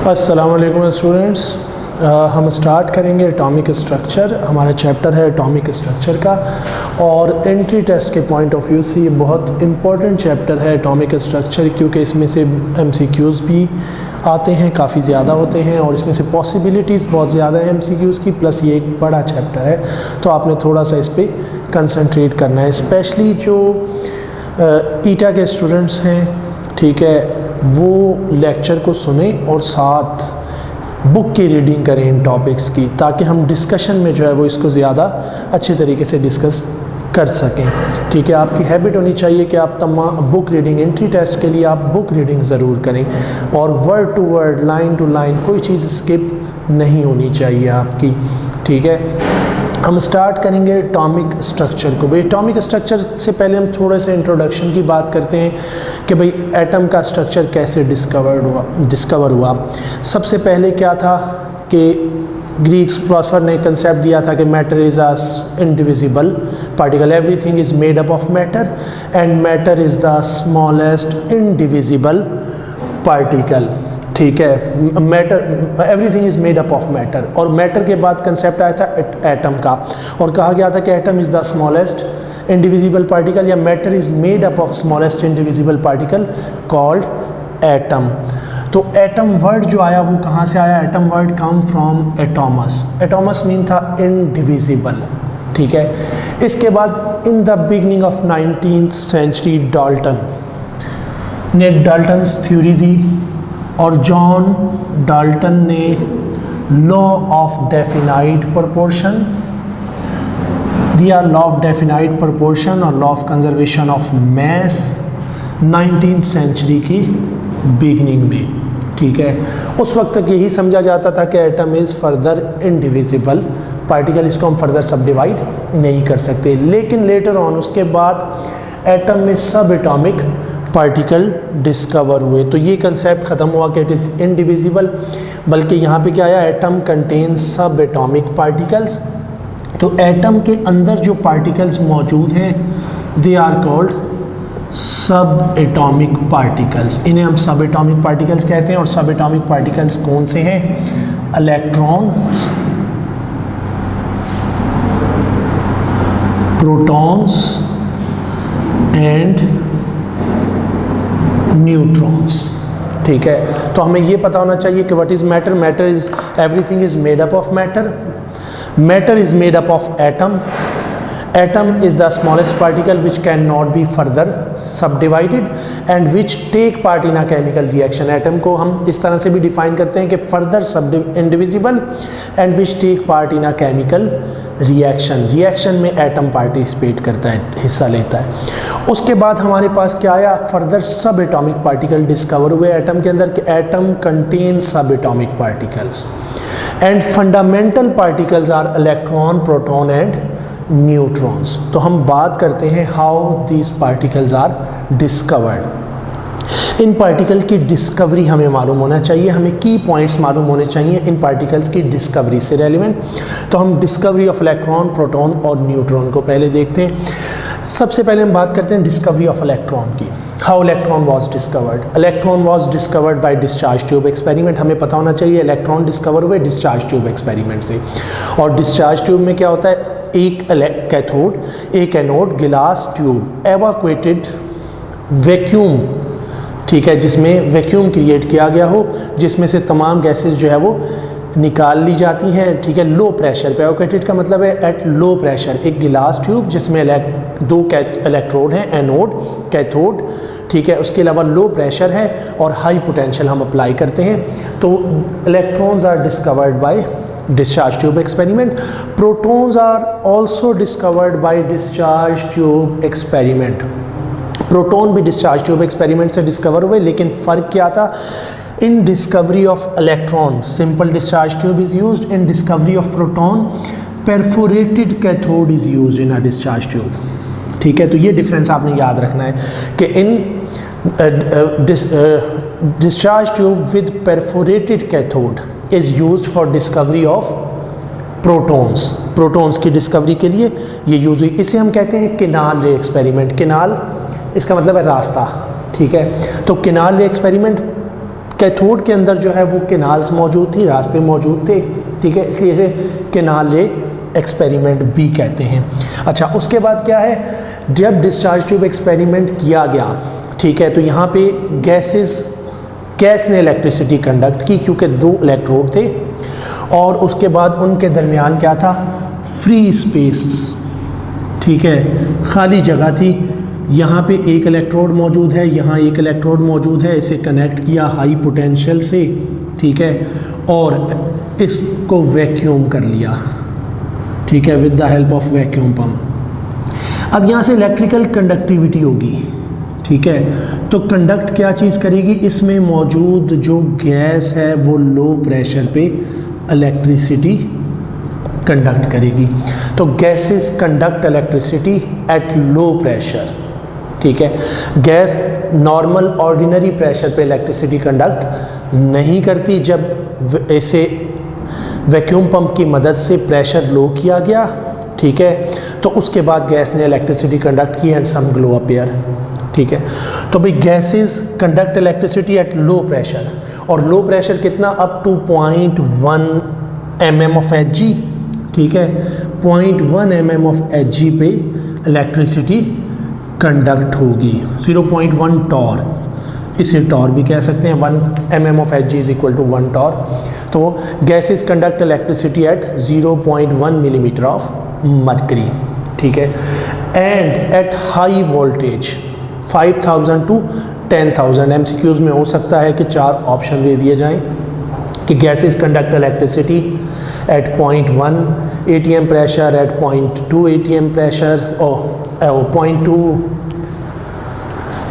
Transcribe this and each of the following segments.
अस्सलाम वालेकुम स्टूडेंट्स। हम स्टार्ट करेंगे एटॉमिक स्ट्रक्चर। हमारा चैप्टर है एटॉमिक स्ट्रक्चर का और एंट्री टेस्ट के पॉइंट ऑफ व्यू से ये बहुत इम्पॉर्टेंट चैप्टर है एटॉमिक स्ट्रक्चर, क्योंकि इसमें से MCQs भी आते हैं, काफ़ी ज़्यादा होते हैं और इसमें से पॉसिबिलिटीज़ बहुत ज़्यादा है MCQs की, प्लस ये एक बड़ा चैप्टर है तो आपने थोड़ा सा इस पर कंसंट्रेट करना है। स्पेशली जो ईटा के स्टूडेंट्स हैं, ठीक है, वो लेक्चर को सुने और साथ बुक की रीडिंग करें इन टॉपिक्स की, ताकि हम डिस्कशन में जो है वो इसको ज़्यादा अच्छे तरीके से डिस्कस कर सकें। ठीक है, आपकी हैबिट होनी चाहिए कि आप तमाम बुक रीडिंग, एंट्री टेस्ट के लिए आप बुक रीडिंग ज़रूर करें और word to word, line to line कोई चीज़ स्किप नहीं होनी चाहिए आपकी। ठीक है, हम स्टार्ट करेंगे एटॉमिक स्ट्रक्चर को। भाई एटॉमिक स्ट्रक्चर से पहले हम थोड़े से इंट्रोडक्शन की बात करते हैं कि भाई एटम का स्ट्रक्चर कैसे डिस्कवर हुआ। सबसे पहले क्या था कि ग्रीक फिलोसफर ने कंसेप्ट दिया था कि matter is a indivisible particle, everything is made up of matter and matter is the smallest indivisible particle. ठीक है, matter, everything is made up of matter, और मैटर के बाद कंसेप्ट आया था एटम का और कहा गया था कि atom is the smallest indivisible particle या matter is made up of smallest indivisible particle called atom. तो एटम वर्ड जो आया वो कहाँ से आया? Atom word come from atomos. Atomos mean था इनडिविजिबल। ठीक है, इसके बाद in the beginning of 19th century Dalton ने डाल्टन्स थ्योरी दी और जॉन डाल्टन ने लॉ ऑफ डेफिनाइट प्रोपोर्शन दिया, लॉ ऑफ डेफिनाइट प्रोपोर्शन और law of conservation of mass 19th century की बिगनिंग में। ठीक है, उस वक्त तक यही समझा जाता था कि atom is further indivisible particle, इसको हम फर्दर सब डिवाइड नहीं कर सकते। लेकिन लेटर ऑन उसके बाद एटम में सब एटॉमिक पार्टिकल डिस्कवर हुए, तो ये कंसेप्ट ख़त्म हुआ कि इट इज़ इनडिविजिबल, बल्कि यहाँ पे क्या आया? एटम कंटेन्स सब एटॉमिक पार्टिकल्स। तो एटम के अंदर जो पार्टिकल्स मौजूद हैं दे आर कॉल्ड सब एटॉमिक पार्टिकल्स। इन्हें हम सब एटॉमिक पार्टिकल्स कहते हैं। और सब एटॉमिक पार्टिकल्स कौन से हैं? Electron, protons and neutrons. ठीक है, तो हमें ये पता होना चाहिए कि what is matter. Matter is, everything is made up of matter. Matter is made up of atom. Atom is the smallest particle which cannot be further subdivided and which take part in a chemical reaction. Atom को हम इस तरह से भी define करते हैं कि further indivisible and which take part in a chemical reaction. Reaction में एटम पार्टिसिपेट करता है, हिस्सा लेता है। उसके बाद हमारे पास क्या आया? Further subatomic particle discover हुए एटम के अंदर कि atom contain subatomic particles and fundamental particles are electron, proton and neutrons. तो हम बात करते हैं how these particles are discovered. इन पार्टिकल की डिस्कवरी हमें मालूम होना चाहिए, हमें की पॉइंट्स मालूम होने चाहिए इन पार्टिकल्स की डिस्कवरी से रेलिवेंट। तो हम डिस्कवरी ऑफ इलेक्ट्रॉन, प्रोटॉन और न्यूट्रॉन को पहले देखते हैं। सबसे पहले हम बात करते हैं डिस्कवरी ऑफ इलेक्ट्रॉन की। How electron was discovered? Electron was discovered bye discharge tube experiment. हमें पता होना चाहिए इलेक्ट्रॉन डिस्कवर हुए डिस्चार्ज ट्यूब एक्सपेरिमेंट से। और डिस्चार्ज ट्यूब में क्या होता है? एक कैथोड, एक एनोड, गिलास ट्यूब, एवाक्वेटेड वैक्यूम, ठीक है, जिसमें वैक्यूम क्रिएट किया गया हो, जिसमें से तमाम गैसेस जो है वो निकाल ली जाती हैं। ठीक है, लो प्रेशर पे। एवाक्वेटेड का मतलब है एट लो प्रेशर। एक गिलास ट्यूब जिसमें दो इलेक्ट्रोड हैं, एनोड, कैथोड, ठीक है, उसके अलावा लो प्रेशर है और हाई पोटेंशियल हम अप्लाई करते हैं। तो electrons are discovered by discharge tube experiment. Protons are also discovered by discharge tube experiment. Proton भी डिस्चार्ज ट्यूब एक्सपेरिमेंट से डिस्कवर हुए, लेकिन फ़र्क क्या था? In discovery of electron simple discharge tube is used, in discovery of proton perforated cathode is used in a discharge tube. ठीक है, तो ये डिफरेंस आपने याद रखना है कि इन discharge tube with perforated cathode is used for discovery of protons. Protons की डिस्कवरी के लिए ये यूज़ हुई। इसे हम कहते हैं केनाल रे एक्सपेरिमेंट। केनाल इसका मतलब है रास्ता। ठीक है, तो केनाल रे एक्सपेरिमेंट कैथोड के अंदर जो है वो केनाल्स मौजूद थी, रास्ते मौजूद थे, ठीक है, इसलिए इसे केनाल रे एक्सपेरिमेंट भी कहते हैं। अच्छा, उसके बाद क्या है, जब डिस्चार्ज ट्यूब एक्सपेरिमेंट किया गया, ठीक है, तो यहाँ पे गैस ने इलेक्ट्रिसिटी कंडक्ट की क्योंकि 2 इलेक्ट्रोड थे और उसके बाद उनके दरमियान क्या था, फ्री स्पेस, ठीक है, खाली जगह थी। यहाँ पे एक इलेक्ट्रोड मौजूद है, यहाँ एक इलेक्ट्रोड मौजूद है, इसे कनेक्ट किया हाई पोटेंशियल से, ठीक है, और इसको वैक्यूम कर लिया, ठीक है, with the help of vacuum pump. अब यहाँ से इलेक्ट्रिकल कंडक्टिविटी होगी, ठीक है, तो कंडक्ट क्या चीज़ करेगी, इसमें मौजूद जो गैस है वो लो प्रेशर पे इलेक्ट्रिसिटी कंडक्ट करेगी। तो gases conduct electricity at low pressure, ठीक है। गैस नॉर्मल ऑर्डिनरी प्रेशर पे इलेक्ट्रिसिटी कंडक्ट नहीं करती। जब इसे वैक्यूम पंप की मदद से प्रेशर लो किया गया, ठीक है, तो उसके बाद गैस ने इलेक्ट्रिसिटी कंडक्ट की एंड सम ग्लो अपीयर, ठीक है। तो भाई gases conduct electricity at low pressure, और लो प्रेशर कितना, up to 0.1 mm of Hg, ठीक है, 0.1 mm ऑफ Hg पे इलेक्ट्रिसिटी कंडक्ट होगी। 0.1 टॉर, इसे टॉर भी कह सकते हैं, 1 mm of Hg is equal to 1 torr. तो gases conduct electricity at 0.1 millimeter of mercury, ठीक है, and at high voltage 5000 to 10,000। MCQs में हो सकता है कि 4 ऑप्शन दे दिए जाएं कि gases conduct electricity at 0.1 ATM pressure, at 0.2 ATM pressure, और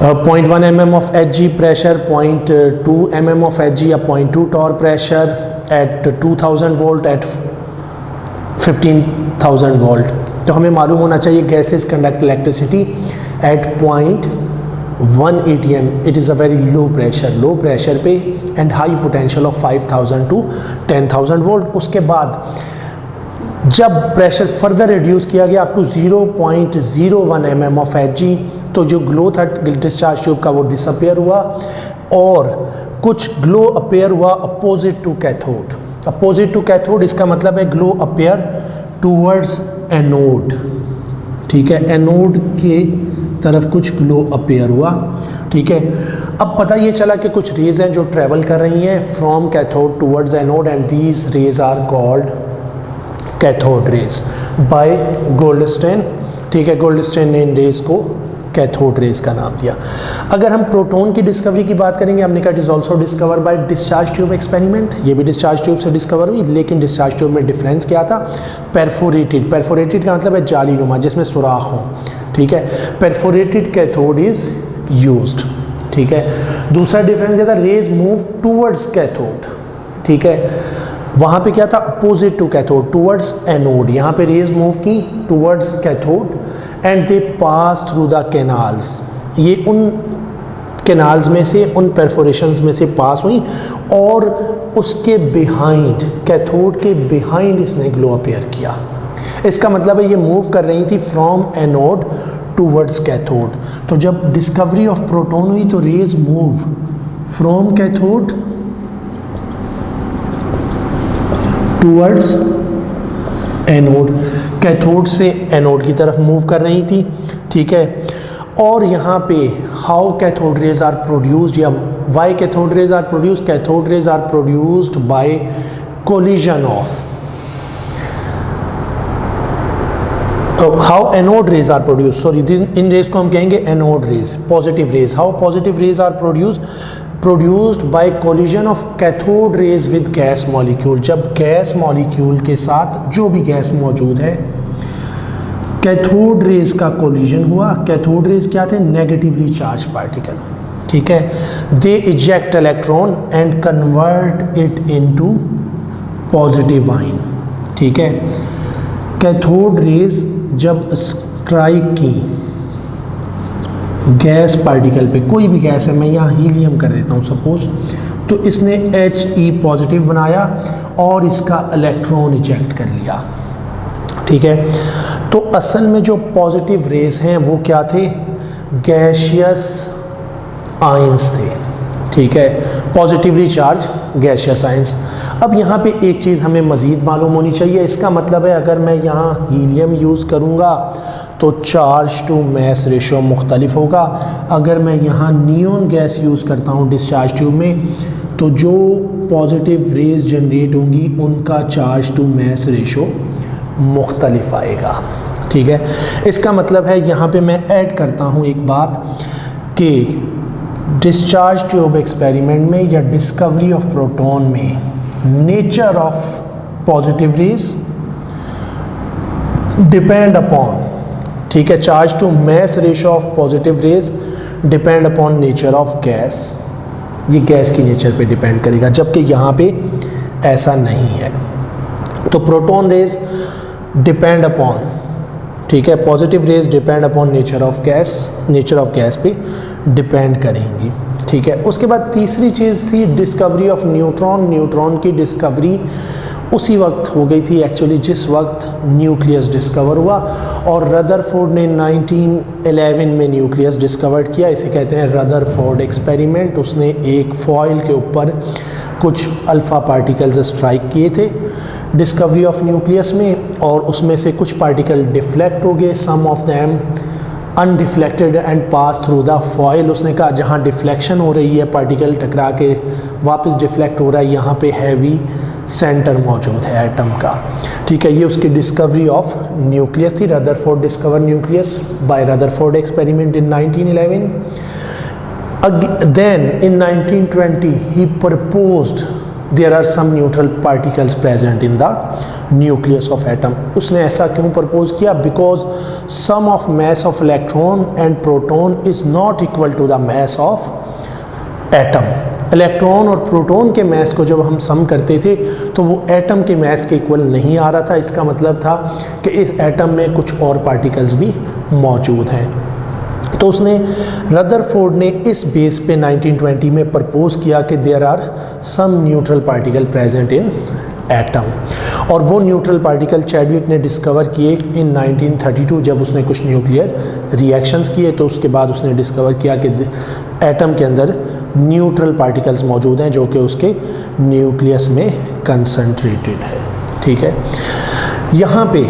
0.1 mm of Hg pressure, 0.2 mm of Hg या 0.2 torr pressure at 2000 volt, at 15,000 volt. तो हमें मालूम होना चाहिए gases conduct electricity at 0.1 ATM, it is a very low pressure पे and high potential of 5000 to 10,000 volt. उसके बाद जब प्रेशर फर्दर रिड्यूस किया गया up to 0.01 mm of Hg, तो जो ग्लो था डिस्चार्ज ट्यूब का वो डिसअपेयर हुआ और कुछ ग्लो अपेयर हुआ opposite to cathode. Opposite to cathode इसका मतलब है ग्लो अपेयर टूवर्ड्स एनोड, ठीक है, एनोड के तरफ कुछ ग्लो अपेयर हुआ, ठीक है। अब पता ये चला कि कुछ रेज हैं जो ट्रेवल कर रही हैं from cathode towards anode and these rays are called cathode rays by Goldstein, ठीक है। गोल्डस्टेन ने इन रेज को कैथोड रेज का नाम दिया। अगर हम प्रोटॉन की डिस्कवरी की बात करेंगे, हमने कहा it is also discover by discharge tube experiment, ये भी डिस्चार्ज ट्यूब से डिस्कवर हुई, लेकिन डिस्चार्ज ट्यूब में डिफरेंस क्या था, परफोरेटेड का मतलब है जालीनुमा जिसमें सुराख हो, ठीक है, परफोरेटेड कैथोड इज यूज्ड, ठीक है। दूसरा डिफरेंस क्या था, रेज मूव टूवर्ड्स कैथोड, ठीक है, वहाँ पे क्या था, opposite to cathode towards anode, यहाँ पे रेज मूव की towards cathode and they pass through the canals, ये उन कैनाल्स में से, उन परफोरेशंस में से पास हुई और उसके बिहाइंड, कैथोड के बिहाइंड इसने ग्लो अपीयर किया। इसका मतलब है ये मूव कर रही थी फ्रॉम एनोड टूवर्ड्स कैथोड। तो जब डिस्कवरी ऑफ प्रोटॉन हुई तो rays move from cathode towards anode, cathode से एनोड की तरफ मूव कर रही थी, ठीक है। और यहाँ पे how cathode rays are produced या why cathode rays are produced, cathode rays are produced by collision of, how anode rays are produced, sorry इन रेज को हम कहेंगे anode rays, positive rays. How positive rays are produced by collision of cathode rays with gas molecule, जब gas molecule के साथ जो भी gas मौजूद है कैथोड रेज का कोलिजन हुआ। कैथोड रेज क्या थे, नेगेटिवली चार्ज पार्टिकल, ठीक है। They eject electron and convert it into positive ion, ठीक है। कैथोड रेज जब स्ट्राइक की गैस पार्टिकल पे, कोई भी गैस है, मैं यहाँ हीलियम कर देता हूँ सपोज, तो इसने He पॉजिटिव बनाया और इसका इलेक्ट्रॉन इजेक्ट कर लिया, ठीक है। तो असल में जो पॉजिटिव रेज हैं वो क्या थे, गैशियस आयंस थे, ठीक है, पॉजिटिवली चार्ज गैसियस आयंस। अब यहाँ पे एक चीज़ हमें मज़ीद मालूम होनी चाहिए, इसका मतलब है अगर मैं यहाँ हीलियम यूज़ करूँगा तो चार्ज टू मैस रेशो मुख्तलिफ होगा। अगर मैं यहाँ नियॉन गैस यूज़ करता हूँ डिस्चार्ज ट्यूब में तो जो पॉजिटिव रेज जनरेट होंगी उनका चार्ज टू मैस रेशो मुख्तलिफ आएगा। ठीक है, इसका मतलब है यहाँ पे मैं ऐड करता हूँ एक बात कि डिस्चार्ज ट्यूब एक्सपेरिमेंट में या डिस्कवरी ऑफ प्रोटॉन में nature of positive rays depend upon, ठीक है, charge to mass ratio of positive rays depend upon nature of gas, ये गैस की नेचर पे डिपेंड करेगा, जबकि यहाँ पे ऐसा नहीं है। तो प्रोटॉन रेज डिपेंड अपॉन, ठीक है, positive rays depend upon nature of gas पे डिपेंड करेंगी। ठीक है, उसके बाद तीसरी चीज़ थी डिस्कवरी ऑफ न्यूट्रॉन। न्यूट्रॉन की डिस्कवरी उसी वक्त हो गई थी एक्चुअली जिस वक्त न्यूक्लियस डिस्कवर हुआ, और रदरफोर्ड ने 1911 में न्यूक्लियस डिस्कवर किया। इसे कहते हैं रदरफोर्ड एक्सपेरिमेंट। उसने एक फॉइल के ऊपर कुछ अल्फ़ा पार्टिकल्स स्ट्राइक किए थे डिस्कवरी ऑफ न्यूक्लियस में, और उसमें से कुछ पार्टिकल डिफ्लेक्ट हो गए, some of them undeflected and pass through the foil. उसने कहा जहाँ डिफ्लेक्शन हो रही है, पार्टिकल टकरा के वापस डिफ्लेक्ट हो रहा है, यहाँ पे हैवी सेंटर मौजूद है एटम का। ठीक है, ये उसकी डिस्कवरी ऑफ न्यूक्लियस थी। Rutherford discover nucleus bye Rutherford experiment in 1911। Then in 1920 he proposed there are some neutral particles present in the nucleus of atom. उसने ऐसा क्यों प्रपोज किया? Because sum of mass of electron and proton is not equal to the mass of atom. Electron और proton के mess को जब हम सम करते थे तो वो एटम के मैस के इक्वल नहीं आ रहा था। इसका मतलब था कि इस एटम में कुछ और पार्टिकल्स भी मौजूद हैं। तो उसने रदरफोर्ड ने इस बेस पे 1920 में प्रपोज किया कि there are some neutral particle present in atom, और वो न्यूट्रल पार्टिकल चैडविक ने डिस्कवर किए इन 1932 जब उसने कुछ न्यूक्लियर रिएक्शंस किए। तो उसके बाद उसने डिस्कवर किया कि एटम के अंदर न्यूट्रल पार्टिकल्स मौजूद हैं जो कि उसके न्यूक्लियस में कंसंट्रेटेड है। ठीक है, यहाँ पे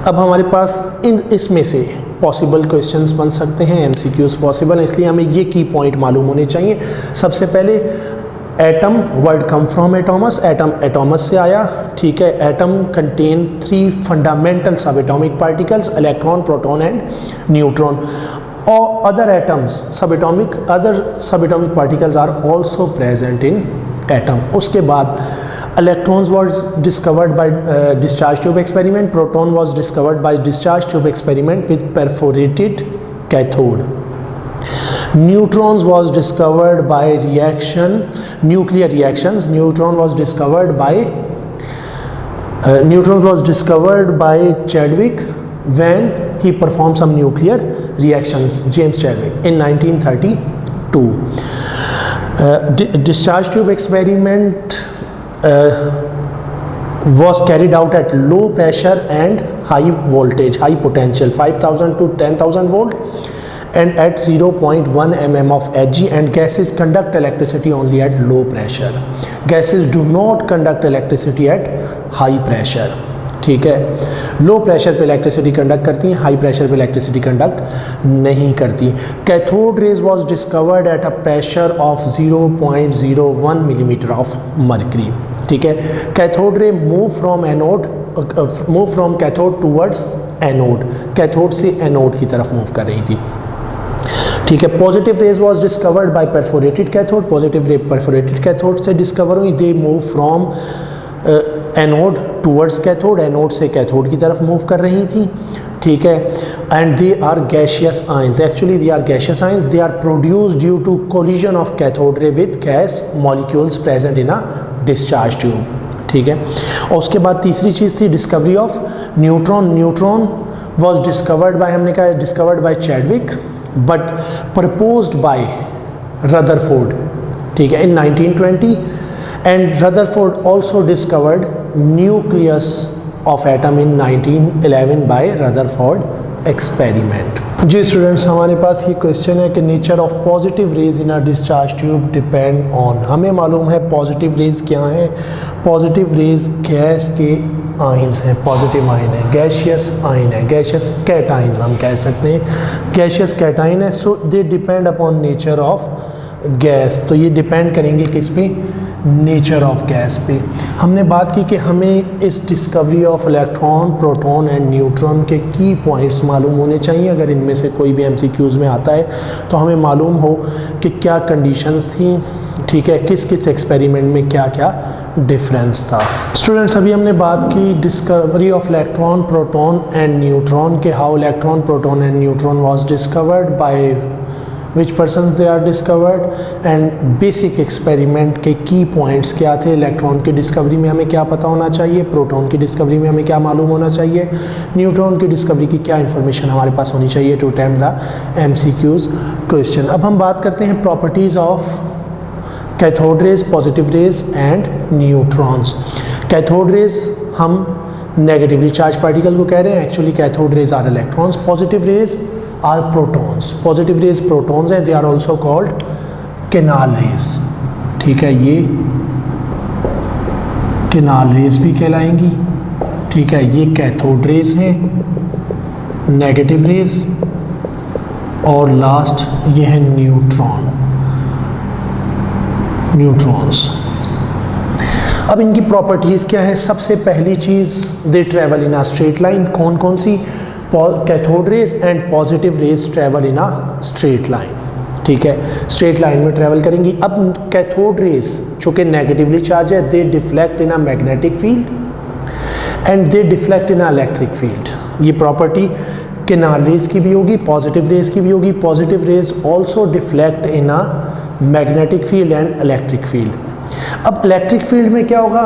अब हमारे पास इसमें से पॉसिबल क्वेश्चंस बन सकते हैं, एमसीक्यूज पॉसिबल हैं, इसलिए हमें ये की पॉइंट मालूम होने चाहिए। सबसे पहले atom, word come from atomos, atom atomos से आया। ठीक है, atom contain 3 fundamental subatomic particles, electron, proton and neutron. Or other atoms, other subatomic particles are also present in atom. उसके बाद electrons was discovered by discharge tube experiment. Proton was discovered by discharge tube experiment with perforated cathode. Neutrons was discovered by nuclear reactions. Neutrons was discovered by Chadwick when he performed some nuclear reactions, James Chadwick, in 1932. Discharge tube experiment was carried out at low pressure and high voltage, high potential, 5000 to 10,000 volt, and at 0.1 mm of Hg, and gases conduct electricity only at low pressure. Gases do not conduct electricity at high pressure. ठीक है, लो pressure पे electricity conduct करती हैं, high pressure पे electricity conduct नहीं करती। Cathode rays was discovered at a pressure of 0.01 millimetre of mercury. ठीक है, cathode ray move from cathode towards anode, cathode से एनोड की तरफ मूव कर रही थी। ठीक है, positive raise was discovered bye perforated cathode, positive रे परफोरेटेड कैथोड से डिस्कवर हुई। They move from anode towards cathode, anode से कैथोड की तरफ मूव कर रही थी। ठीक है, and they are gaseous ions, actually they are gaseous ions, they are produced due to collision of cathode ray with gas molecules present in a discharge tube. ठीक है, और उसके बाद तीसरी चीज़ थी discovery of neutron. Neutron was discovered by, हमने कहा discovered by Chadwick but proposed by Rutherford. ठीक है, in 1920, and Rutherford also discovered nucleus of atom in 1911 by Rutherford experiment. जी स्टूडेंट्स, हमारे पास ये क्वेश्चन है कि nature of positive rays in a discharge tube depend on. हमें मालूम है पॉजिटिव रेज क्या हैं। पॉजिटिव रेज गैस के आयंस हैं, पॉजिटिव आयन है, गैशियस आयन है, गैशियस कैटाइंस हम कह सकते हैं, गैशियस कैटाइन है। So they depend upon nature of gas. तो ये डिपेंड करेंगे किस पे, नेचर ऑफ गैस पे। हमने बात की कि हमें इस discovery of electron, proton and neutron के की पॉइंट्स मालूम होने चाहिए। अगर इनमें से कोई भी एमसीक्यूज़ में आता है तो हमें मालूम हो कि क्या कंडीशंस थी, ठीक है, किस किस एक्सपेरिमेंट में क्या क्या डिफरेंस था। स्टूडेंट्स, अभी हमने बात की discovery of electron, proton and neutron के, how electron, proton and neutron was discovered, by which persons they are discovered, and basic experiment के की पॉइंट्स क्या थे। इलेक्ट्रॉन की डिस्कवरी में हमें क्या पता होना चाहिए, प्रोटॉन की डिस्कवरी में हमें क्या मालूम होना चाहिए, न्यूट्रॉन की डिस्कवरी की क्या इन्फॉर्मेशन हमारे पास होनी चाहिए to attempt the MCQs question. अब हम बात करते हैं properties of cathode rays, positive rays and neutrons. Cathode rays हम नेगेटिवली चार्ज पार्टिकल को कह रहे हैं, actually cathode rays are electrons, positive rays are protons. Positive rays protons हैं, they are also called canal rays, ठीक है, ये canal raise भी कहलाएंगी, ठीक है। ये कैथोड रेज हैं, नेगेटिव रेज, और लास्ट ये है न्यूट्रॉन्स। अब इनकी प्रॉपर्टीज़ क्या है। सबसे पहली चीज़, they travel in a straight line. कौन कौन सी, cathode rays and positive rays travel in a straight line, ठीक है, स्ट्रेट लाइन में ट्रेवल करेंगी। अब कैथोड रेज जो कि नेगेटिवली चार्ज है, they deflect in a magnetic field and they deflect in a electric field. ये प्रॉपर्टी केनाल रेज की भी होगी, पॉजिटिव रेज की भी होगी। Positive rays also deflect in a magnetic field and electric field. अब electric field में क्या होगा,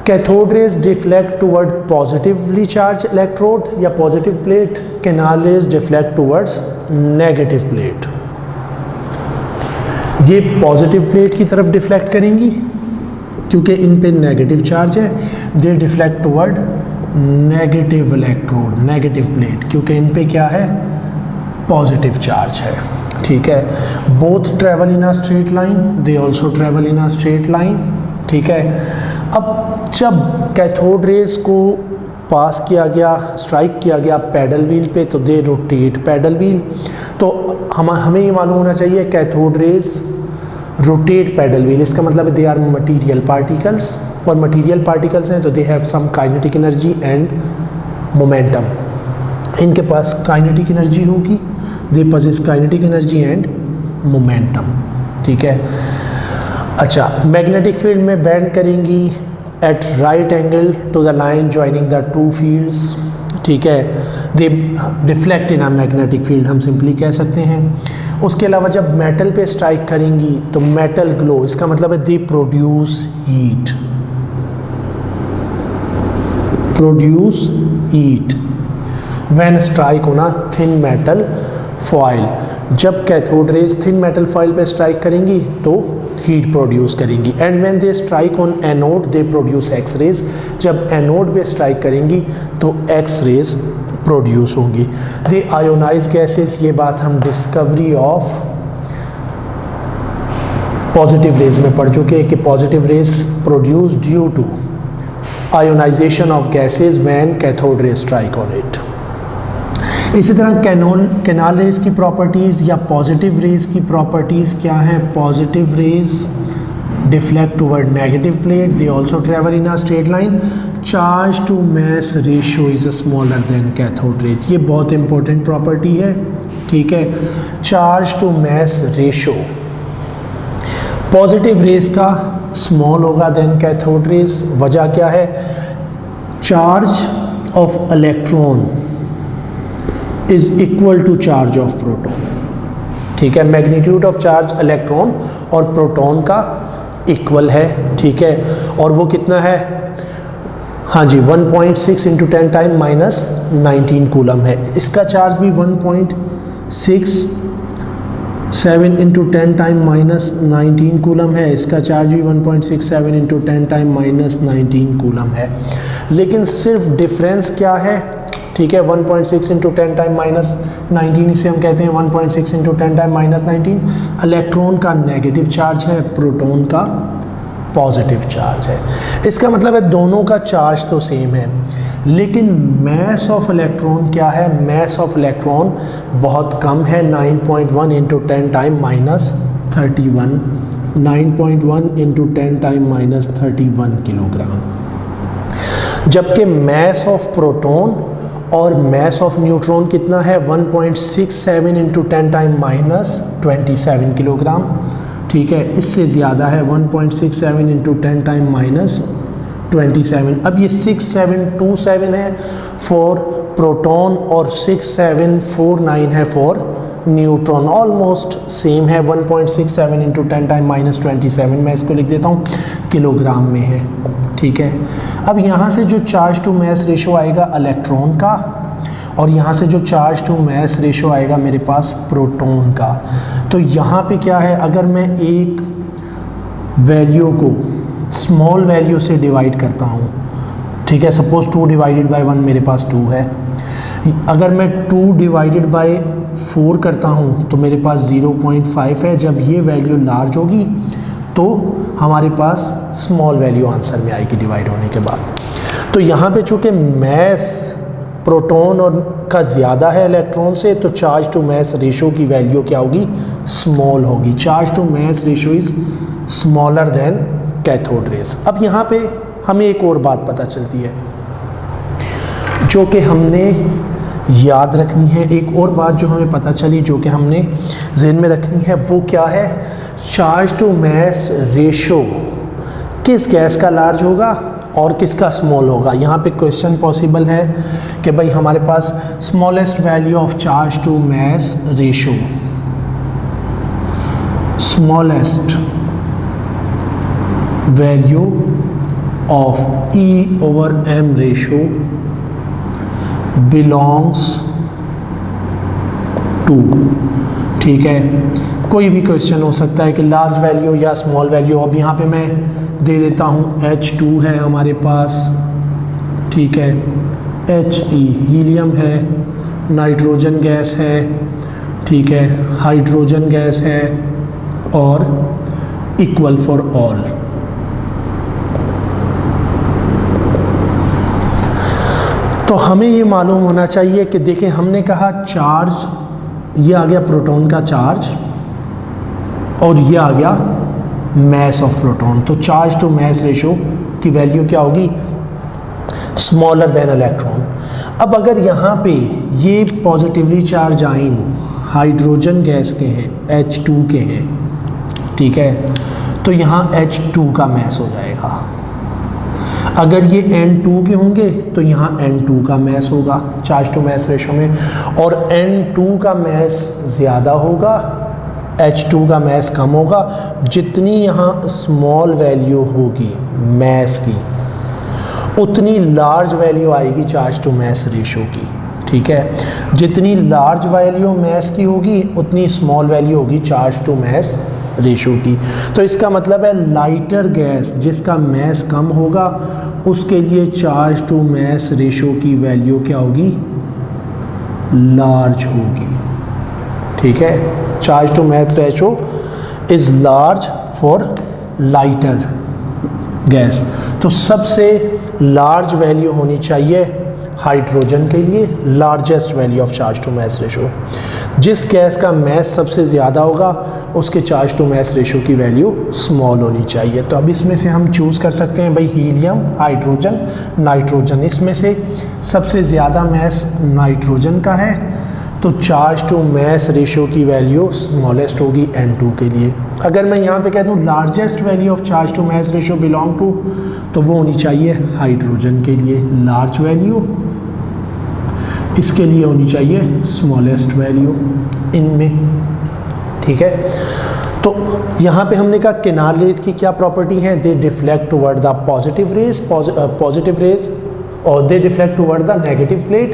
cathode rays deflect toward positively charge electrode या positive plate, canal rays deflect towards negative plate. ये पॉजिटिव प्लेट की तरफ डिफ्लेक्ट करेंगी क्योंकि इन पे नेगेटिव चार्ज है, they deflect toward negative electrode, negative plate, क्योंकि इन पे क्या है, पॉजिटिव चार्ज है, ठीक है। Both travel in a straight line, they also travel in a straight line, ठीक है। अब जब कैथोड रेज को पास किया गया, स्ट्राइक किया गया पैडल व्हील पे, तो दे रोटेट पैडल व्हील। तो हमें ये मालूम होना चाहिए cathode rays rotate paddle wheel, इसका मतलब दे आर मटीरियल पार्टिकल्स, और मटीरियल पार्टिकल्स हैं तो they have some kinetic energy and momentum. इनके पास काइनेटिक एनर्जी होगी, they possess kinetic energy and momentum, ठीक है। अच्छा, मैग्नेटिक फील्ड में बैंड करेंगी at right angle to the line joining the two fields, ठीक है। They deflect in a magnetic field हम सिंपली कह सकते हैं। उसके अलावा जब मेटल पे स्ट्राइक करेंगी तो मेटल ग्लो, इसका मतलब है they produce heat, when strike on a thin metal foil. जब cathode rays thin metal foil पे स्ट्राइक करेंगी तो हीट प्रोड्यूस करेंगी। And when they strike on anode they produce X rays. जब एनोड पे स्ट्राइक करेंगी तो एक्स रेज प्रोड्यूस होंगी। दे आयोनाइज गैसेस, ये बात हम डिस्कवरी ऑफ पॉजिटिव रेज में पढ़ चुके हैं कि positive rays produce due to ionisation of gases when cathode rays strike on it. इसी तरह केनाल रेज की प्रॉपर्टीज़ या पॉजिटिव रेज की प्रॉपर्टीज़ क्या हैं। Positive rays deflect toward negative plate, they also travel in a straight line, charge to mass ratio is smaller than cathode rays. ये बहुत important property है, ठीक है। Charge to mass ratio positive rays का small होगा then cathode rays. वजह क्या है, charge of electron is equal to charge of proton, ठीक है। मैग्नीट्यूड ऑफ चार्ज इलेक्ट्रॉन और प्रोटॉन का इक्वल है, ठीक है। और वो कितना है, हाँ जी 1.6 इंटू 10 टाइम माइनस 19 कूलम है। इसका चार्ज भी 1.67 इंटू 10 टाइम माइनस 19 कूलम है। इसका चार्ज भी 1.67 इंटू 10 टाइम माइनस 19 कूलम है। लेकिन सिर्फ डिफरेंस क्या है, ठीक है, 1.6 इंटू 10 टाइम माइनस 19, इसे हम कहते हैं 1.6 इंटू 10 टाइम माइनस 19। इलेक्ट्रॉन का नेगेटिव चार्ज है, प्रोटॉन का पॉजिटिव चार्ज है। इसका मतलब है दोनों का चार्ज तो सेम है, लेकिन मैस ऑफ इलेक्ट्रॉन क्या है? मैस ऑफ इलेक्ट्रॉन बहुत कम है, 9.1 into 10 time minus 31, 9.1 into 10 time minus 31 kilogram. जबकि मैस ऑफ प्रोटॉन और मैस ऑफ न्यूट्रॉन कितना है? 1.67 इंटू 10 टाइम माइनस 27 किलोग्राम। ठीक है, इससे ज़्यादा है 1.67 इंटू 10 टाइम माइनस 27। अब ये 6727 है फॉर प्रोटॉन और 6749 है फॉर न्यूट्रॉन, ऑलमोस्ट सेम है। 1.67 इंटू 10 टाइम माइनस 27, मैं इसको लिख देता हूँ किलोग्राम में है। ठीक है, अब यहाँ से जो चार्ज टू मैस रेशो आएगा इलेक्ट्रॉन का, और यहाँ से जो चार्ज टू मैस रेशो आएगा मेरे पास प्रोटॉन का। तो यहाँ पे क्या है, अगर मैं एक वैल्यू को स्मॉल वैल्यू से डिवाइड करता हूँ, ठीक है, सपोज 2 डिवाइडेड बाय 1 मेरे पास 2 है, अगर मैं 2 डिवाइडेड बाय 4 करता हूँ तो मेरे पास 0.5 है। जब ये वैल्यू लार्ज होगी तो हमारे पास स्मॉल वैल्यू आंसर में आएगी डिवाइड होने के बाद। तो यहाँ पे चूँकि मैस प्रोटॉन और का ज़्यादा है इलेक्ट्रॉन से, तो चार्ज टू मैस रेशो की वैल्यू क्या होगी? स्मॉल होगी। Charge to mass ratio is smaller than cathode rays. अब यहाँ पे हमें एक और बात पता चलती है जो कि हमने याद रखनी है। एक और बात जो हमें पता चली जो कि हमने ज़हन में रखनी है वो क्या है? चार्ज टू मैस रेशो किस गैस का लार्ज होगा और किसका स्मॉल होगा। यहाँ पे क्वेश्चन पॉसिबल है कि भाई हमारे पास smallest value of charge to mass ratio, smallest value of E/M ratio belongs to, ठीक है, कोई भी क्वेश्चन हो सकता है कि लार्ज वैल्यू या स्मॉल वैल्यू। अब यहाँ पे मैं दे देता हूँ H2 है हमारे पास, ठीक है, He हीलियम है, नाइट्रोजन गैस है, ठीक है, हाइड्रोजन गैस है और इक्वल फॉर ऑल। तो हमें ये मालूम होना चाहिए कि देखें, हमने कहा चार्ज, ये आ गया प्रोटॉन का चार्ज और ये आ गया मैस ऑफ प्रोटॉन। तो चार्ज टू मैस रेशो की वैल्यू क्या होगी? Smaller than electron. अब अगर यहाँ पे ये positively charge ion hydrogen gas के हैं, H2 के हैं, ठीक है, तो यहाँ H2 का मैस हो जाएगा। अगर ये N2 के होंगे तो यहाँ N2 का मैस होगा चार्ज टू मैस रेशो में, और N2 का मैस ज़्यादा होगा, H2 का मैस कम होगा। जितनी यहाँ स्मॉल वैल्यू होगी मैस की, उतनी लार्ज वैल्यू आएगी चार्ज टू मैस रेशो की, ठीक है। जितनी लार्ज वैल्यू मैस की होगी उतनी स्मॉल वैल्यू होगी चार्ज टू मैस रेशो की। तो इसका मतलब है लाइटर गैस जिसका मैस कम होगा उसके लिए चार्ज टू मैस रेशो की वैल्यू क्या होगी? लार्ज होगी, ठीक है। Charge to mass ratio is large for lighter gas. तो सबसे लार्ज वैल्यू होनी चाहिए हाइड्रोजन के लिए, largest value of charge to mass ratio. जिस गैस का मैस सबसे ज़्यादा होगा उसके चार्ज टू मैस रेशो की वैल्यू स्मॉल होनी चाहिए। तो अब इसमें से हम चूज़ कर सकते हैं भाई हीलियम, हाइड्रोजन, नाइट्रोजन। इसमें से सबसे ज़्यादा मैस नाइट्रोजन का है, तो चार्ज टू मैस रेशो की वैल्यू स्मॉलेस्ट होगी N2 के लिए। अगर मैं यहाँ पे कह दूँ largest value of charge to mass ratio belong to, तो वो होनी चाहिए हाइड्रोजन के लिए लार्ज वैल्यू, इसके लिए होनी चाहिए स्मॉलेस्ट वैल्यू इनमें, ठीक है। तो यहाँ पे हमने कहा किनार रेज की क्या प्रॉपर्टी है? They deflect toward the positive rays और they deflect toward the negative plate.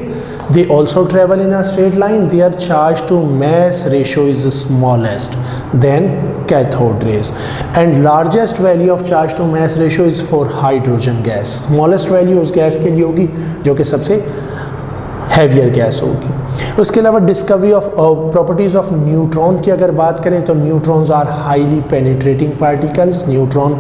They also travel in a straight line. Their charge to mass ratio is the smallest than cathode rays. And largest value of charge to mass ratio is for hydrogen gas. Smallest value उस gas के लिए होगी जो कि सबसे heavier gas होगी। उसके अलावा discovery of properties of neutron की अगर बात करें तो neutrons are highly penetrating particles, neutron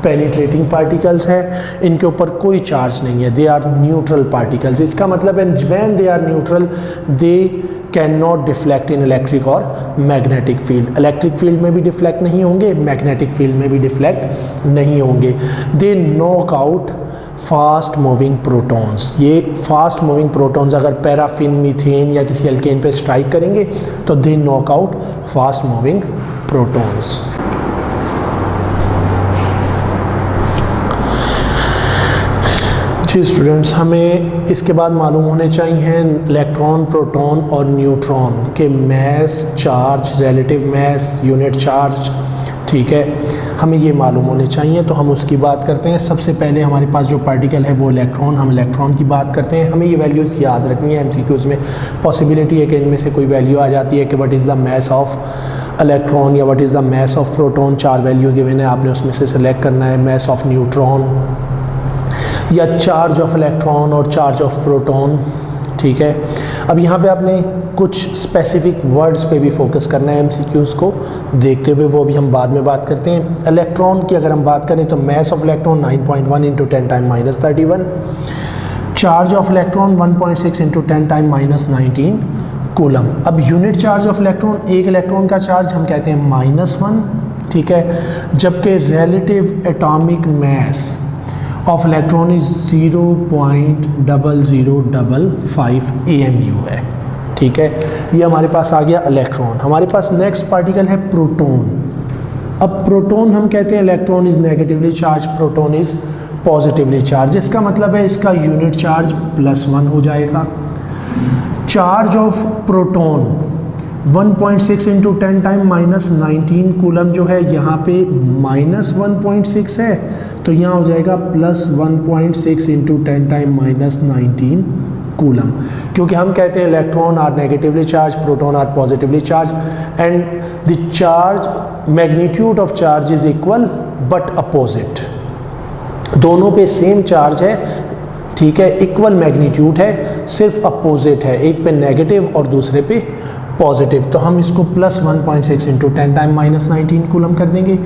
penetrating particles हैं, इनके ऊपर कोई चार्ज नहीं है, दे आर न्यूट्रल पार्टिकल्स। इसका मतलब है when they are neutral they can not deflect in electric और मैग्नेटिक फील्ड, इलेक्ट्रिक फील्ड में भी डिफ्लेक्ट नहीं होंगे, मैग्नेटिक फील्ड में भी डिफ्लेक्ट नहीं होंगे। They knock out fast moving protons, ये फास्ट मूविंग प्रोटॉन्स अगर पैराफिन, मीथेन या किसी अल्केन पे स्ट्राइक करेंगे तो they knock out fast moving protons. जी स्टूडेंट्स, हमें इसके बाद मालूम होने चाहिए इलेक्ट्रॉन, प्रोटॉन और न्यूट्रॉन के mass, charge, relative mass, unit charge, ठीक है, हमें ये मालूम होने चाहिए। तो हम उसकी बात करते हैं। सबसे पहले हमारे पास जो पार्टिकल है वो इलेक्ट्रॉन, हम इलेक्ट्रॉन की बात करते हैं। हमें ये वैल्यूज़ याद रखनी है, एमसीक्यूज़ में पॉसिबिलिटी है कि इनमें से कोई वैल्यू आ जाती है कि what is the mass of electron या what is the mass of proton. 4 value given है, आपने उसमें से सिलेक्ट करना है मैस ऑफ न्यूट्रॉन या चार्ज ऑफ इलेक्ट्रॉन और चार्ज ऑफ प्रोटॉन, ठीक है। अब यहाँ पे आपने कुछ स्पेसिफिक वर्ड्स पे भी फोकस करना है एमसीक्यूज़ को देखते हुए, वो भी हम बाद में बात करते हैं। इलेक्ट्रॉन की अगर हम बात करें तो mass of electron 9.1 into 10 time minus 31, charge of electron 1.6 into 10 time minus 19 coulomb. अब यूनिट चार्ज ऑफ इलेक्ट्रॉन, एक इलेक्ट्रॉन का चार्ज हम कहते हैं -1, ठीक है, जबकि relative atomic mass of electron is 0.0055 AMU है, ठीक है। ये हमारे पास आ गया इलेक्ट्रॉन। हमारे पास नेक्स्ट पार्टिकल है प्रोटॉन। अब प्रोटॉन हम कहते हैं electron is negatively charge, proton is positively charge. इसका मतलब है इसका यूनिट चार्ज +1 हो जाएगा। Charge of proton 1.6 into 10 time minus 19 coulomb जो है, यहाँ पे -1.6 है तो यहाँ हो जाएगा +1.6 इंटू 10 टाइम माइनस 19 कूलम, क्योंकि हम कहते हैं electron are negatively charge, proton are positively charge and the charge magnitude of charge is equal but opposite. दोनों पे सेम चार्ज है, ठीक है, इक्वल मैग्नीट्यूड है, सिर्फ अपोजिट है, एक पे नेगेटिव और दूसरे पे पॉजिटिव। तो हम इसको +1.6 इंटू 10 टाइम माइनस 19 कूलम कर देंगे।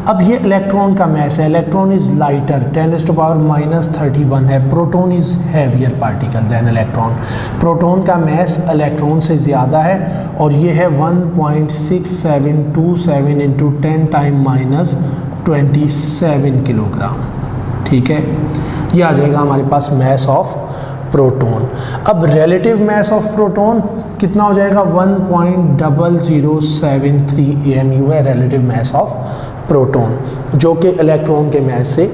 अब ये इलेक्ट्रॉन का मैस है, इलेक्ट्रॉन इज लाइटर 10⁻⁻31 है, proton is heavier particle than electron. Proton का मैस इलेक्ट्रॉन से ज़्यादा है और ये है 1.6727 इंटू 10 टाइम माइनस 27 किलोग्राम, ठीक है। ये आ जाएगा हमारे पास मैस ऑफ प्रोटॉन। अब रिलेटिव मैस ऑफ प्रोटॉन कितना हो जाएगा? 1.0073 AMU है रिलेटिव मैस ऑफ प्रोटॉन, जो कि इलेक्ट्रॉन के मैस से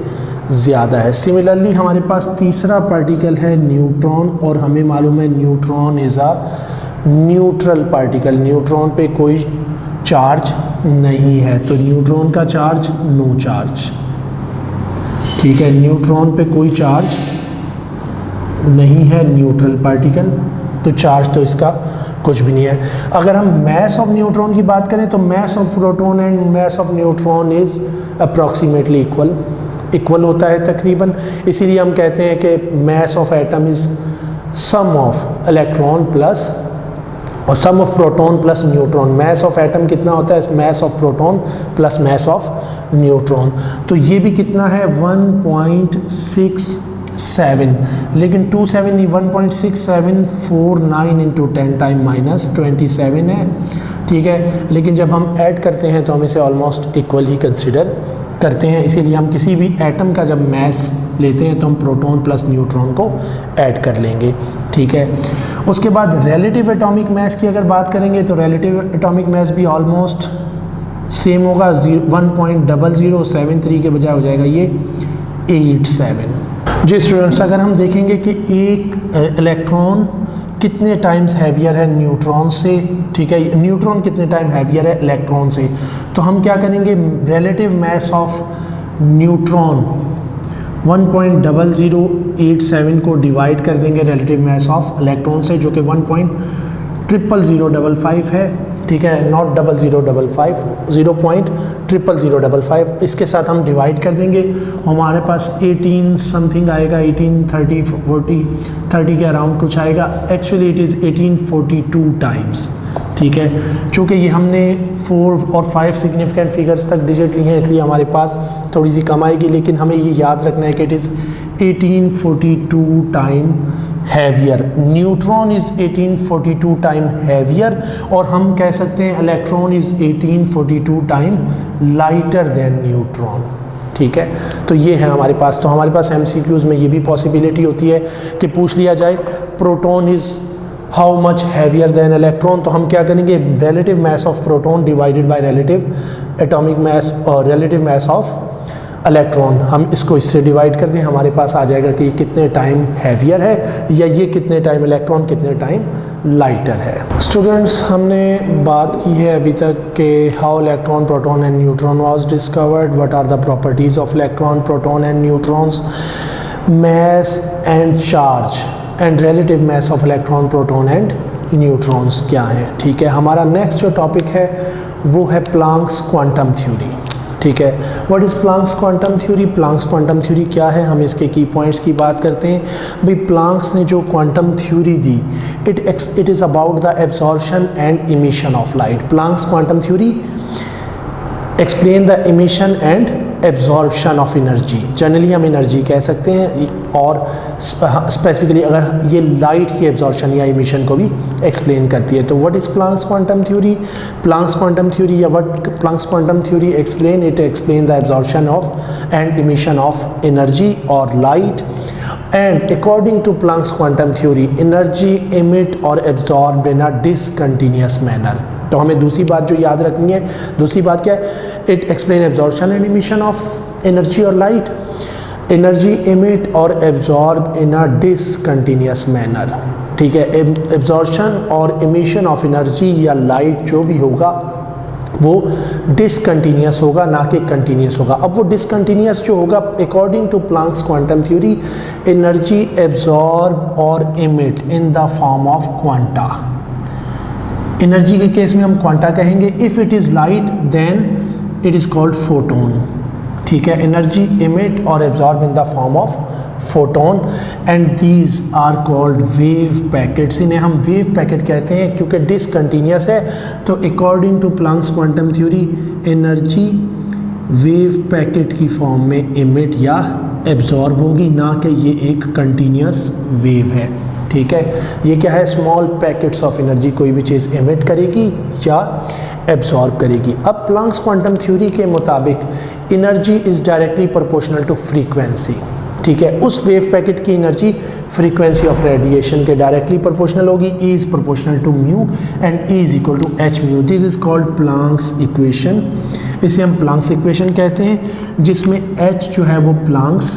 ज़्यादा है। सिमिलरली हमारे पास तीसरा पार्टिकल है न्यूट्रॉन, और हमें मालूम है neutron is a neutral particle. Neutron पे कोई चार्ज नहीं है, तो न्यूट्रॉन का चार्ज नो चार्ज, ठीक है। न्यूट्रॉन पे कोई चार्ज नहीं है, न्यूट्रल पार्टिकल, तो चार्ज तो इसका कुछ भी नहीं है। अगर हम मैस ऑफ न्यूट्रॉन की बात करें तो mass of proton and mass of neutron is approximately equal होता है तकरीबन। इसीलिए हम कहते हैं कि mass of atom is sum of electron plus और sum of proton plus neutron. Mass of atom कितना होता है? Mass of proton plus mass of neutron. तो ये भी कितना है? 1.67, लेकिन 27 नहीं, 1.6749 इंटू 10 टाइम माइनस 27 है, ठीक है। लेकिन जब हम ऐड करते हैं तो हम इसे ऑलमोस्ट इक्वल ही कंसिडर करते हैं। इसीलिए हम किसी भी एटम का जब मैस लेते हैं तो हम प्रोटॉन प्लस न्यूट्रॉन को ऐड कर लेंगे, ठीक है। उसके बाद रिलेटिव एटॉमिक मैस की अगर बात करेंगे तो रिलेटिव एटॉमिक मैस भी ऑलमोस्ट सेम होगा। 1.0073 के बजाय हो जाएगा ये 87। जी स्टूडेंट्स, अगर हम देखेंगे कि एक इलेक्ट्रॉन कितने टाइम्स हैवियर है न्यूट्रॉन से, ठीक है, न्यूट्रॉन कितने टाइम हैवियर है इलेक्ट्रॉन से, तो हम क्या करेंगे? रिलेटिव मैस ऑफ न्यूट्रॉन 1.0087 को डिवाइड कर देंगे रिलेटिव मैस ऑफ इलेक्ट्रॉन से, जो कि 1.00055 है, ठीक है, नॉट 0055, 0.00055, इसके साथ हम डिवाइड कर देंगे। हमारे पास 18 समथिंग आएगा, 18, 30, 40, 30 के अराउंड कुछ आएगा। एक्चुअली इट इज़ 1842 टाइम्स, ठीक है। चूँकि ये हमने 4 और 5 सिग्निफिकेंट फिगर्स तक डिजिट लिए हैं, इसलिए हमारे पास थोड़ी सी कम आएगी, लेकिन हमें ये याद रखना है कि it is 1842 time heavier. Neutron is 1842 time heavier, और हम कह सकते हैं electron is 1842 time lighter than neutron, ठीक है। तो ये है हमारे पास। तो हमारे पास MCQs में ये भी पॉसिबिलिटी होती है कि पूछ लिया जाए proton is how much heavier than electron, तो हम क्या करेंगे, relative mass of proton divided by relative atomic mass और रिलेटिव मास ऑफ इलेक्ट्रॉन, हम इसको इससे डिवाइड कर दें, हमारे पास आ जाएगा कि कितने टाइम हैवियर है, या ये कितने टाइम इलेक्ट्रॉन कितने टाइम लाइटर है। स्टूडेंट्स, हमने बात की है अभी तक कि how electron, proton and neutron was discovered, what are the properties of electron, proton and neutrons, mass and charge and relative mass of electron, proton and neutrons क्या है, ठीक है। हमारा नेक्स्ट जो टॉपिक है वो है प्लांक्स क्वांटम थ्योरी, ठीक है। What is Planck's quantum theory? Planck's quantum theory क्या है, हम इसके की पॉइंट्स की बात करते हैं। भाई प्लांक्स ने जो quantum theory the, it is about the absorption and emission of light. Planck's quantum theory explain the emission and absorption of energy, generally हम एनर्जी कह सकते हैं, और स्पेसिफिकली अगर ये लाइट की एब्जॉर्प्शन या इमिशन को भी एक्सप्लेन करती है। तो what is Planck's quantum theory? Planck's quantum theory या what Planck's quantum theory explain the absorption of and emission of energy और light, and according to Planck's quantum theory energy emit और absorb in a discontinuous manner। तो हमें दूसरी बात जो याद रखनी है, दूसरी बात क्या है, it explain absorption and emission of energy और light, energy emit और absorb in a discontinuous manner, ठीक है। absorption और emission of energy या light जो भी होगा वो डिसकंटिन्यूस होगा, ना कि कंटिन्यूस होगा। अब वो डिसकंटिन्यूस जो होगा, according to Planck's quantum theory, energy absorb और emit in the form of quanta. Energy के केस में हम क्वांटा कहेंगे, if it is light then it is called photon, ठीक है। एनर्जी इमिट और absorb in the form of photon, and these are called wave packets. इन्हें हम wave packet कहते हैं क्योंकि डिसकंटिन्यूस है। तो according to Planck's quantum theory energy wave packet की फॉर्म में इमिट या एब्जॉर्ब होगी, ना कि ये एक कंटिन्यूस वेव है, ठीक है। ये क्या है, स्मॉल पैकेट्स ऑफ एनर्जी कोई भी चीज़ इमिट करेगी या एब्जॉर्ब करेगी। अब प्लांक्स क्वांटम थ्योरी के मुताबिक energy is directly proportional to frequency, ठीक है। उस वेव पैकेट की एनर्जी फ्रीक्वेंसी ऑफ रेडिएशन के डायरेक्टली प्रोपोर्शनल होगी। E is proportional to mu and E is equal to h mu. This is called Planck's equation, इसे हम Planck's equation कहते हैं, जिसमें h जो है वो प्लांक्स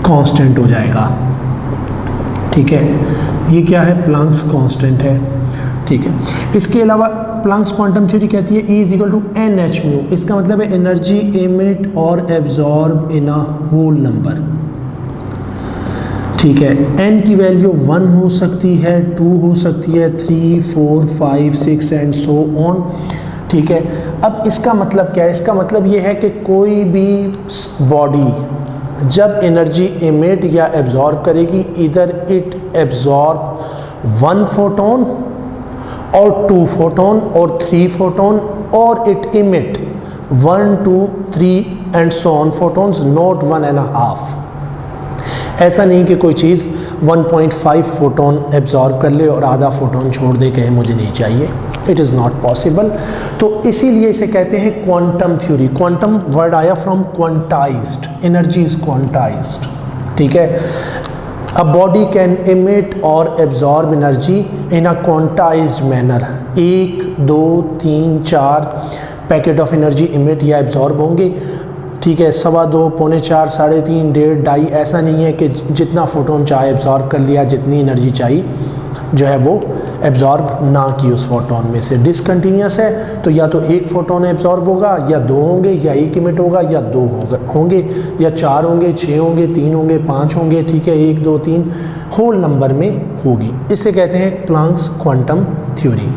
कांस्टेंट हो जाएगा, ठीक है। ये क्या है, प्लांक्स कांस्टेंट है, ठीक है। इसके अलावा प्लांक्स क्वांटम थ्योरी कहती है E is equal to n h mu. इसका मतलब है एनर्जी इमिट और absorb in a whole number, ठीक है। n की वैल्यू 1 हो सकती है, 2 हो सकती है, 3, 4, 5, 6 एंड सो ऑन, ठीक है। अब इसका मतलब क्या है, इसका मतलब ये है कि कोई भी बॉडी जब एनर्जी इमिट या एब्जॉर्ब करेगी, इधर इट एब्जॉर्ब 1 फोटोन और 2 फोटोन और 3 फोटोन, और it emit 1, 2, 3 and so on photons, not 1.5। ऐसा नहीं कि कोई चीज़ 1.5 फोटोन एब्जॉर्ब कर ले और आधा फोटोन छोड़ दे, कहे मुझे नहीं चाहिए, इट इज़ नॉट पॉसिबल। तो इसीलिए इसे कहते हैं क्वांटम थ्योरी। क्वांटम वर्ड आया from quantized, energy is quantized, ठीक है। A body can emit और absorb energy in a quantized manner। 1, 2, 3, 4 packet of energy emit या एब्जॉर्ब होंगे, ठीक है। 2.25, 4, 3.5, 1.5, 2.5, ऐसा नहीं है कि जितना फोटोन चाहे एब्जॉर्ब कर लिया, जितनी एनर्जी चाहिए जो है वो एब्जॉर्ब ना की उस फोटोन में से। डिसकंटिन्यूस है तो या तो 1 फोटोन एब्जॉर्ब होगा, या 2 होंगे, या 1 इमिट होगा, या 2 होंगे, या 4 होंगे, 6 होंगे, 3 होंगे, 5 होंगे, ठीक है। 1, 2, 3 होल नंबर में होगी। इसे कहते हैं प्लांक्स क्वांटम थ्योरी।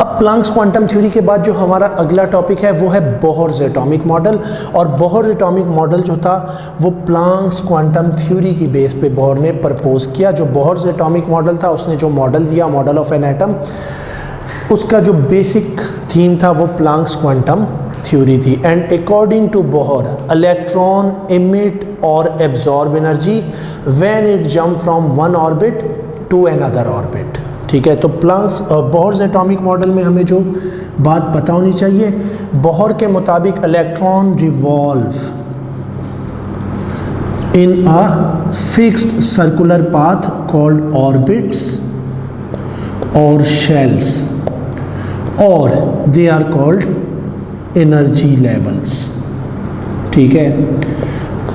अब प्लैंक्स क्वांटम थ्योरी के बाद जो हमारा अगला टॉपिक है वो है बोहर्स एटॉमिक मॉडल। और बोहर एटॉमिक मॉडल जो था वो प्लैंक्स क्वांटम थ्योरी की बेस पे बोहर ने प्रपोज किया। जो बोहर्स एटॉमिक मॉडल था उसने जो मॉडल दिया, मॉडल ऑफ एन एटम, उसका जो बेसिक थीम था वो प्लैंक्स क्वांटम थ्योरी थी। And according to Bohr, electron emit और absorb energy when it jump from one orbit to another orbit. ठीक है, तो प्लैंक्स बोहर्स एटॉमिक मॉडल में हमें जो बात पता होनी चाहिए, बोहर के मुताबिक electron revolve in a fixed circular path called orbits और शेल्स, और they are called energy levels. ठीक है,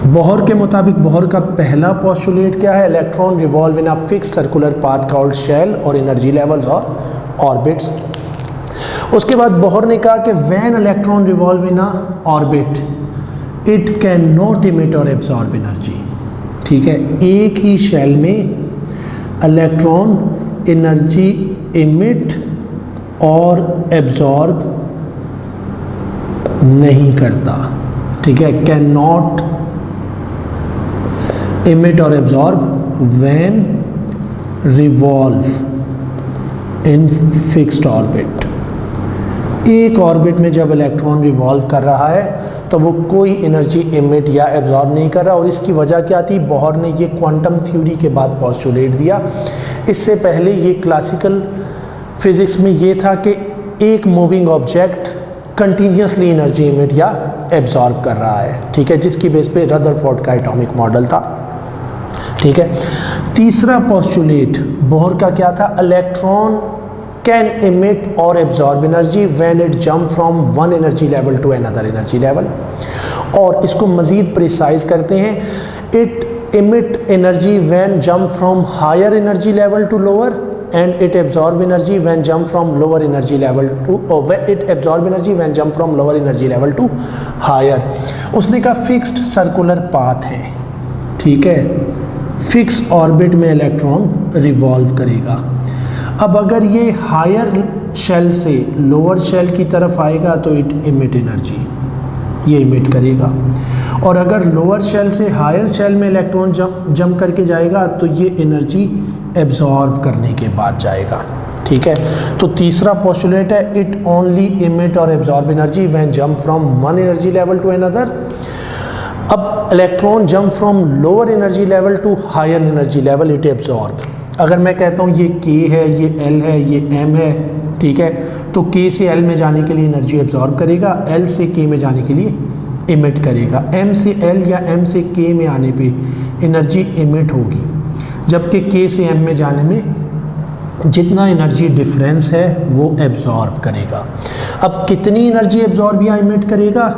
बोहर के मुताबिक बोहर का पहला पोस्टुलेट क्या है? Electron revolve in a fix circular path called shell और एनर्जी लेवल्स और ऑर्बिट्स। उसके बाद बोहर ने कहा कि when electron revolve in a orbit it can not emit और एब्जॉर्ब एनर्जी। ठीक है, एक ही शेल में इलेक्ट्रॉन एनर्जी इमिट और एब्जॉर्ब नहीं करता। ठीक है, can not emit or absorb when revolve in fixed orbit। एक ऑर्बिट में जब इलेक्ट्रॉन रिवॉल्व कर रहा है तो वो कोई एनर्जी इमिट या एब्जॉर्ब नहीं कर रहा। और इसकी वजह क्या थी? बोहर ने ये क्वांटम थ्योरी के बाद पोस्टुलेट दिया। इससे पहले ये क्लासिकल फिजिक्स में ये था कि एक moving object continuously energy emit या एब्जॉर्ब कर रहा है। ठीक है, जिसकी बेस पे रदरफोर्ड का एटॉमिक मॉडल था। ठीक है, तीसरा पोस्टुलेट बोहर का क्या था? इलेक्ट्रॉन कैन इमिट और absorb energy when it jump from one energy level to another energy level. और इसको मजीद प्रिसाइज करते हैं, it emit energy when jump from higher energy level to lower and it absorb energy when jump from lower energy level to it absorb energy when jump from lower energy level to higher। उसने कहा fixed circular path है। ठीक है, fix orbit में electron revolve करेगा। अब अगर ये हायर शेल से लोअर शेल की तरफ आएगा तो इट इमिट एनर्जी, ये इमिट करेगा। और अगर लोअर शेल से हायर शेल में इलेक्ट्रॉन जंप करके जाएगा तो ये एनर्जी एब्जॉर्ब करने के बाद जाएगा। ठीक है, तो तीसरा पोस्टुलेट है, इट ओनली इमिट और absorb energy when jump from one energy level to another. अब electron jump from lower energy level to higher energy level, it absorb. अगर मैं कहता हूँ ये K है, ये L है, ये M है, ठीक है, तो K से L में जाने के लिए एनर्जी एब्जॉर्ब करेगा, L से K में जाने के लिए इमिट करेगा। M से L या M से K में आने पे एनर्जी इमिट होगी, जबकि K से M में जाने में जितना एनर्जी डिफरेंस है वो एब्जॉर्ब करेगा। अब कितनी एनर्जी एब्जॉर्ब या इमिट करेगा?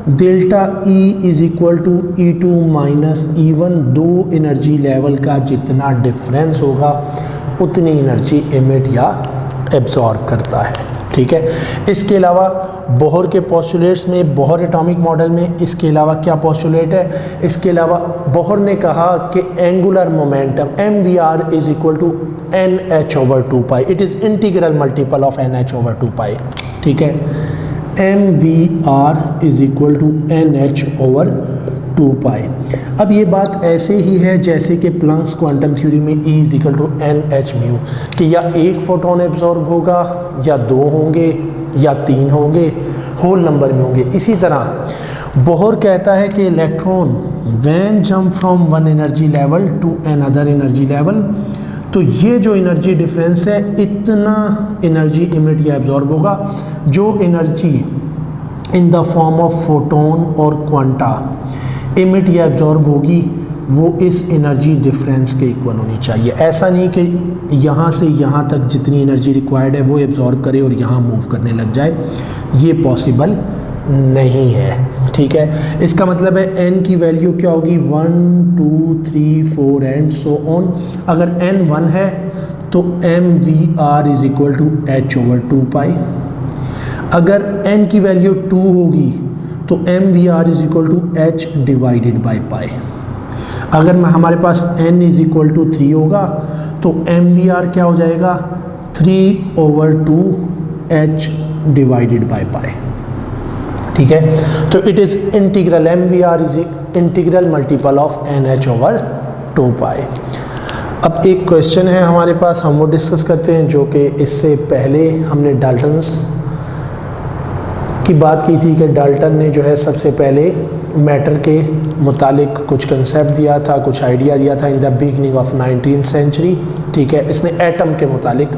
Delta E is equal to E2 minus E1, दो एनर्जी लेवल का जितना डिफरेंस होगा उतनी एनर्जी इमिट या एब्जॉर्ब करता है। ठीक है, इसके अलावा बोहर के पोस्टुलेट्स में, बोहर एटॉमिक मॉडल में इसके अलावा क्या पोस्टुलेट है? इसके अलावा बोहर ने कहा कि angular momentum mvr is equal to nh over 2 pi, it is integral multiple of nh over 2 pi. ठीक है, mvr is equal to nh over 2 pi. अब ये बात ऐसे ही है जैसे कि प्लैंक्स क्वांटम थ्योरी में E is equal to nh mu, कि या एक फोटोन एब्जॉर्ब होगा या दो होंगे या तीन होंगे, होल नंबर में होंगे। इसी तरह बोहर कहता है कि electron when jump from one energy level to another energy level, तो ये जो एनर्जी डिफरेंस है इतना एनर्जी इमिट या एब्जॉर्ब होगा, जो energy in the form of photon और क्वांटा इमिट या एब्जॉर्ब होगी वो इस एनर्जी डिफरेंस के इक्वल होनी चाहिए। ऐसा नहीं कि यहाँ से यहाँ तक जितनी एनर्जी रिक्वायर्ड है वो एब्जॉर्ब करे और यहाँ मूव करने लग जाए, ये पॉसिबल नहीं है। ठीक है, इसका मतलब है n की वैल्यू क्या होगी? 1 2 3 4 एंड सो ऑन। अगर n 1 है तो mvr is equal to h over 2 pi. अगर n की वैल्यू 2 होगी तो mvr is equal to h divided by pi. अगर हमारे पास n इज इक्वल टू 3 होगा तो mvr क्या हो जाएगा? 3 over 2 h divided by pi. ठीक है, तो it is integral MVR is integral multiple of NH over 2 pi. अब एक क्वेश्चन है हमारे पास, हम वो डिस्कस करते हैं, जो कि इससे पहले हमने डाल्टन्स की बात की थी कि डाल्टन ने जो है सबसे पहले मैटर के मुतालिक कुछ कंसेप्ट दिया था, कुछ आइडिया दिया था in the beginning of 19th century. ठीक है, इसने एटम के मुतालिक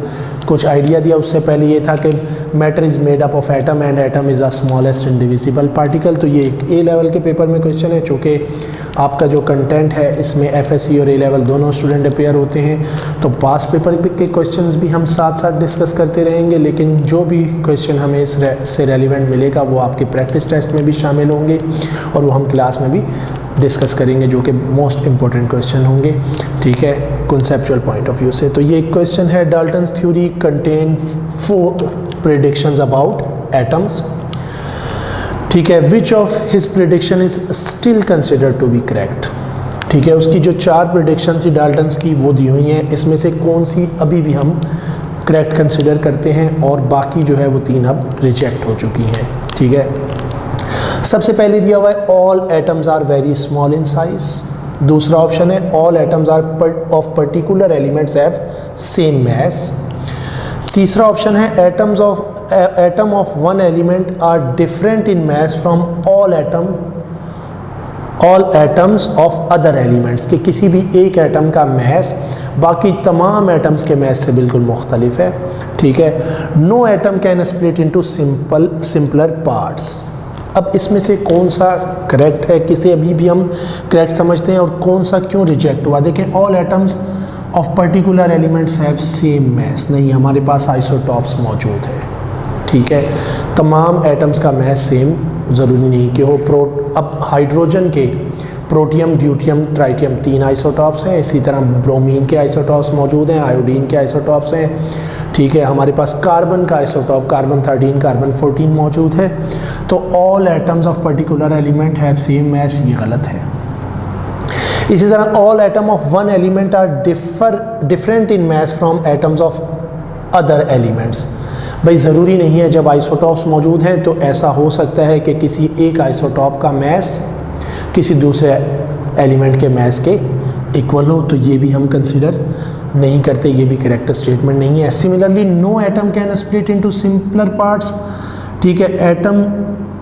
कुछ आइडिया दिया। उससे पहले ये था कि matter is made up of atom and atom is the smallest indivisible particle. तो ये एक ए लेवल के पेपर में क्वेश्चन है, चूँकि आपका जो कंटेंट है इसमें FSC और ए लेवल दोनों स्टूडेंट अपेयर होते हैं, तो पास पेपर के क्वेश्चंस भी हम साथ साथ डिस्कस करते रहेंगे, लेकिन जो भी क्वेश्चन हमें इससे रेलिवेंट मिलेगा वो आपके प्रैक्टिस टेस्ट में भी शामिल होंगे और वो हम क्लास में भी डिस्कस करेंगे, जो कि मोस्ट इंपॉर्टेंट क्वेश्चन होंगे। ठीक है, कॉन्सेप्चुअल पॉइंट ऑफ व्यू से। तो ये क्वेश्चन है, Dalton's theory contain 4 predictions about atoms. ठीक है, which of his prediction is still considered to be correct. ठीक है, उसकी जो 4 प्रेडिक्शन थी डाल्टन्स की वो दी हुई हैं, इसमें से कौन सी अभी भी हम करेक्ट कंसिडर करते हैं और बाकी जो है वो 3 अब रिजेक्ट हो चुकी हैं। ठीक है, सबसे पहले दिया हुआ है all atoms are very small in size. दूसरा ऑप्शन है all atoms are of particular elements have same mass. तीसरा ऑप्शन है atom of one element are different in mass from all atoms of other elements, कि किसी भी एक atom का मास बाकी तमाम एटम्स के मास से बिल्कुल मुख्तलिफ है। ठीक है, no atom can split into simpler parts. अब इसमें से कौन सा करेक्ट है, किसे अभी भी हम करेक्ट समझते हैं और कौन सा क्यों रिजेक्ट हुआ। देखें, all atoms of particular elements have same मास, नहीं, हमारे पास आइसोटॉप्स मौजूद है। ठीक है, तमाम एटम्स का मास सेम ज़रूरी नहीं कि हो। अब हाइड्रोजन के प्रोटियम, ड्यूटियम, ट्राइटियम 3 आइसोटॉप्स हैं, इसी तरह ब्रोमीन के आइसोटॉप्स मौजूद हैं, आयोडीन के आइसोटॉप्स हैं। ठीक है, हमारे पास कार्बन का आइसोटॉप कार्बन 13, कार्बन 14 मौजूद है। तो all atoms of particular element have same mass, ये गलत है। इसी तरह all atom of one element are different in mass from atoms of other elements. भाई ज़रूरी नहीं है, जब आइसोटॉप्स मौजूद हैं तो ऐसा हो सकता है कि किसी एक आइसोटॉप का मास किसी दूसरे एलिमेंट के मास के इक्वल हो, तो ये भी हम कंसिडर नहीं करते, ये भी करेक्ट स्टेटमेंट नहीं है। Similarly no atom can split into simpler parts. ठीक है, atom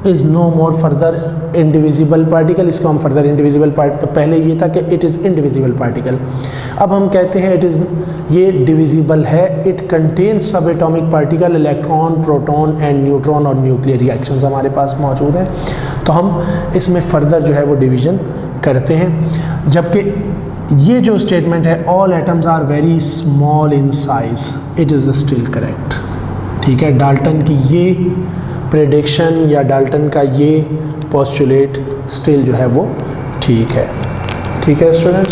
is no more further indivisible particle, इसको हम फर्दर इंडिविजिबल पहले ये था कि इट इज़ इंडिविजिबल पार्टिकल, अब हम कहते हैं इट इज़, ये डिविजिबल है। इट कंटेन्स सब atomic particle, electron, proton and neutron और न्यूक्लियर रिएक्शंस हमारे पास मौजूद हैं, तो हम इसमें फर्दर जो है वो डिवीज़न करते हैं। जबकि ये जो स्टेटमेंट है all atoms are very small in size, it is still correct. ठीक है, डाल्टन की ये प्रेडिक्शन या डाल्टन का ये पोस्टुलेट स्टिल जो है वो ठीक है। ठीक है स्टूडेंट्स।